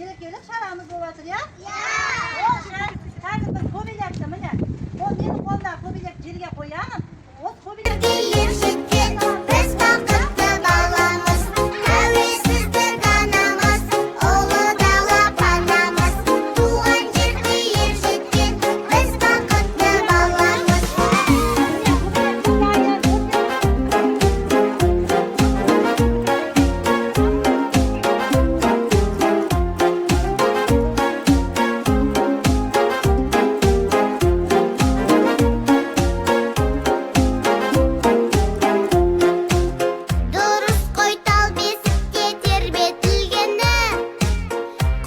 Берекелік шарамыз болып жатыр, иә? Иә! Қазір біз көбелекті, міне. Ол менің қолымдағы көбелек жерге қоямын. Ол көбелекті Ержеткен біз бақытты баламыз, тәуелсіздік анамыз, ұлы дала панамыз. Туған жерге ержеткен біз бақытты баламыз. Дұрыс қой тал бесікте тербетілгені,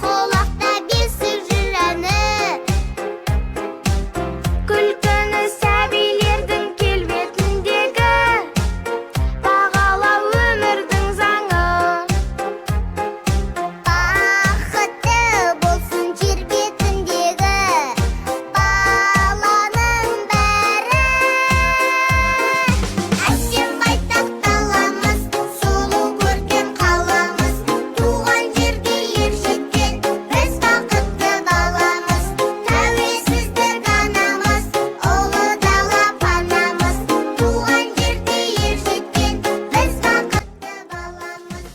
құлақта бесік жүр әні. Күлкіні сәбилердің келбетіндегі, бағалау өмірдің заңы. Бақытты болсын жер бетіндегі баланың бәрі. Әсем байтақ даламыз, сұлу көркем қаламыз. Туған жерге ержеткен біз бақытты баламыз. Тәуелсіздік анамыз, ұлы дала панамыз. Туған жерге ержеткен біз бақытты баламыз.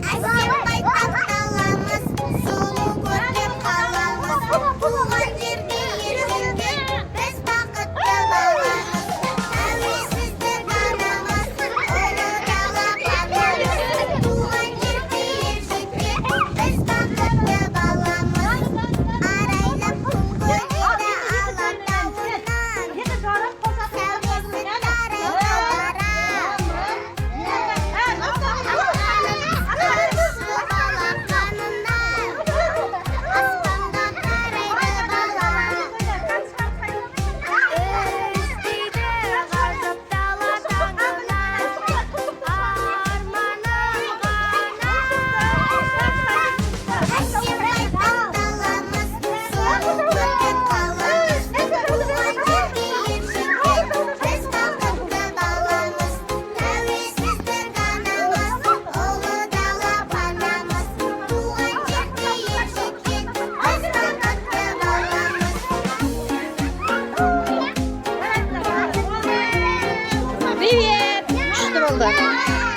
Әсем байтақ даламыз, сұлу көркем қаламыз. Туған жерге ержеткен біз бақытты баламыз. Тәуелсіздік анамыз, ұлы дала панамыз. Туған жерге ержеткен біз бақытты баламыз. Арайлап күн көреді алатауынан, тәуелсіздік Привет! Что было?